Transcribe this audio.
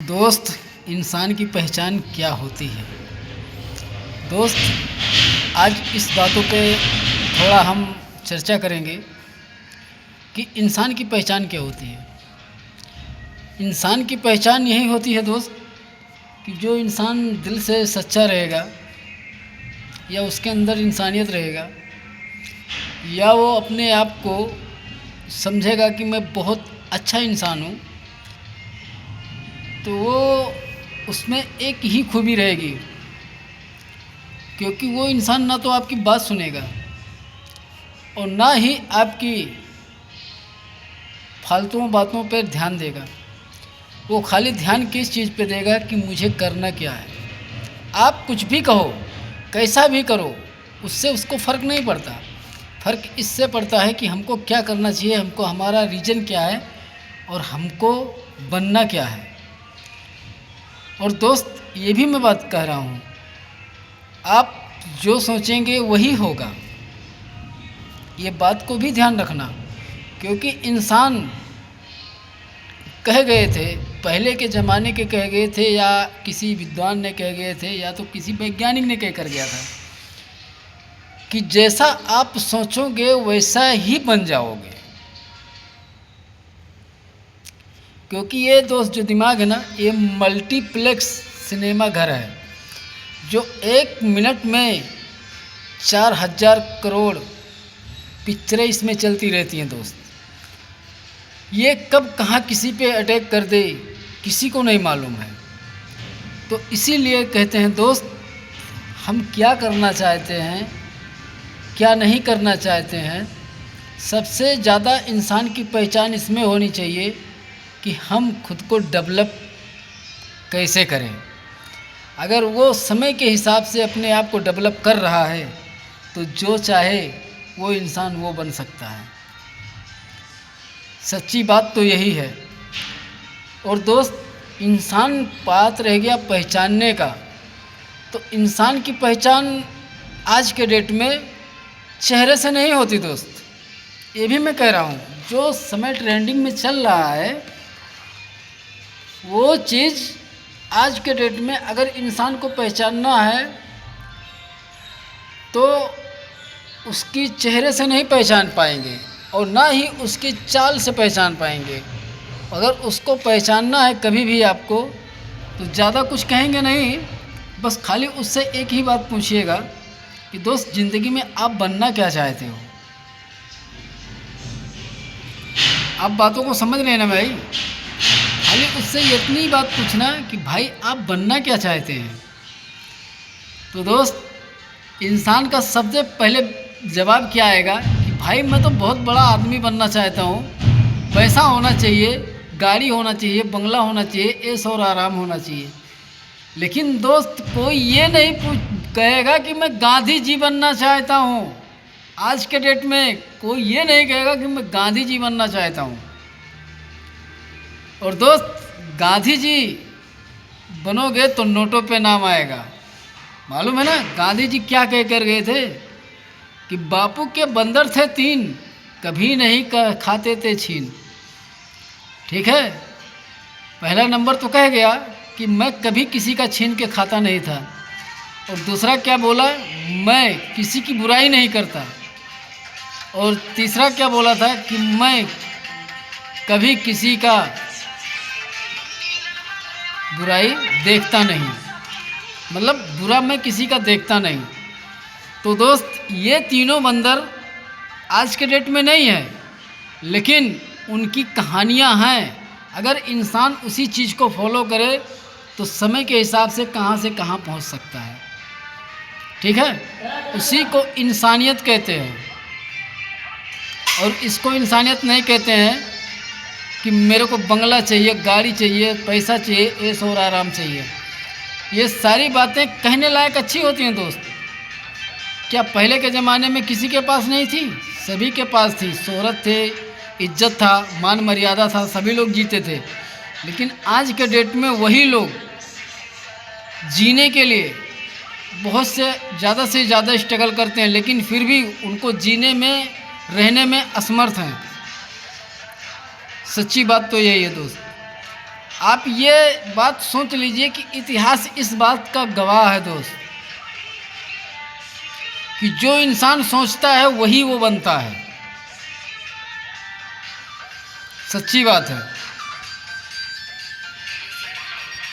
दोस्त, इंसान की पहचान क्या होती है? दोस्त, आज इस बातों पे थोड़ा हम चर्चा करेंगे कि इंसान की पहचान क्या होती है। इंसान की पहचान यही होती है दोस्त कि जो इंसान दिल से सच्चा रहेगा या उसके अंदर इंसानियत रहेगा या वो अपने आप को समझेगा कि मैं बहुत अच्छा इंसान हूँ, तो वो उसमें एक ही खूबी रहेगी, क्योंकि वो इंसान ना तो आपकी बात सुनेगा और ना ही आपकी फालतू बातों पर ध्यान देगा। वो खाली ध्यान किस चीज़ पे देगा कि मुझे करना क्या है। आप कुछ भी कहो, कैसा भी करो, उससे उसको फ़र्क नहीं पड़ता। फ़र्क इससे पड़ता है कि हमको क्या करना चाहिए, हमको हमारा रीजन क्या है और हमको बनना क्या है। और दोस्त, ये भी मैं बात कह रहा हूँ, आप जो सोचेंगे वही होगा। ये बात को भी ध्यान रखना, क्योंकि इंसान कह गए थे, पहले के ज़माने के कह गए थे या किसी विद्वान ने कह गए थे या तो किसी वैज्ञानिक ने कह कर गया था कि जैसा आप सोचोगे वैसा ही बन जाओगे। क्योंकि ये दोस्त जो दिमाग है ना, ये मल्टीप्लेक्स सिनेमा घर है, जो 1 मिनट में 4000 करोड़ पिक्चरें इसमें चलती रहती हैं दोस्त। ये कब कहाँ किसी पे अटैक कर दे किसी को नहीं मालूम है। तो इसीलिए कहते हैं दोस्त, हम क्या करना चाहते हैं, क्या नहीं करना चाहते हैं, सबसे ज़्यादा इंसान की पहचान इसमें होनी चाहिए कि हम खुद को डेवलप कैसे करें। अगर वो समय के हिसाब से अपने आप को डेवलप कर रहा है तो जो चाहे वो इंसान वो बन सकता है। सच्ची बात तो यही है। और दोस्त, इंसान बात रह गया पहचानने का, तो इंसान की पहचान आज के डेट में चेहरे से नहीं होती दोस्त। ये भी मैं कह रहा हूँ, जो समय ट्रेंडिंग में चल रहा है वो चीज़ आज के डेट में अगर इंसान को पहचानना है तो उसकी चेहरे से नहीं पहचान पाएंगे और ना ही उसकी चाल से पहचान पाएंगे। अगर उसको पहचानना है कभी भी आपको, तो ज़्यादा कुछ कहेंगे नहीं, बस खाली उससे एक ही बात पूछिएगा कि दोस्त, ज़िंदगी में आप बनना क्या चाहते हो। आप बातों को समझ रहे हैं ना भाई? खाली उससे इतनी बात पूछना कि भाई आप बनना क्या चाहते हैं। तो दोस्त, इंसान का सबसे पहले जवाब क्या आएगा कि भाई मैं तो बहुत बड़ा आदमी बनना चाहता हूँ, पैसा होना चाहिए, गाड़ी होना चाहिए, बंगला होना चाहिए, ऐश और आराम होना चाहिए। लेकिन दोस्त, कोई ये नहीं कहेगा कि मैं गांधी जी बनना चाहता हूँ। आज के डेट में कोई ये नहीं कहेगा कि मैं गांधी जी बनना चाहता हूँ। और दोस्त, गांधी जी बनोगे तो नोटों पे नाम आएगा। मालूम है ना गांधी जी क्या कह कर गए थे कि बापू के बंदर थे 3, कभी नहीं खाते थे छीन। ठीक है, पहला नंबर तो कह गया कि मैं कभी किसी का छीन के खाता नहीं था। और दूसरा क्या बोला, मैं किसी की बुराई नहीं करता। और तीसरा क्या बोला था कि मैं कभी किसी का बुराई देखता नहीं, मतलब बुरा मैं किसी का देखता नहीं। तो दोस्त, ये तीनों बंदर आज के डेट में नहीं है, लेकिन उनकी कहानियाँ हैं। अगर इंसान उसी चीज़ को फॉलो करे तो समय के हिसाब से कहाँ पहुँच सकता है। ठीक है, उसी को इंसानियत कहते हैं। और इसको इंसानियत नहीं कहते हैं कि मेरे को बंगला चाहिए, गाड़ी चाहिए, पैसा चाहिए, ऐश और आराम चाहिए। ये सारी बातें कहने लायक अच्छी होती हैं दोस्त। क्या पहले के ज़माने में किसी के पास नहीं थी? सभी के पास थी। शोहरत थे, इज्जत था, मान मर्यादा था, सभी लोग जीते थे। लेकिन आज के डेट में वही लोग जीने के लिए बहुत से ज़्यादा स्ट्रगल करते हैं, लेकिन फिर भी उनको जीने में, रहने में असमर्थ हैं। सच्ची बात तो यही है दोस्त। आप ये बात सोच लीजिए कि इतिहास इस बात का गवाह है दोस्त, कि जो इंसान सोचता है वही वो बनता है। सच्ची बात है।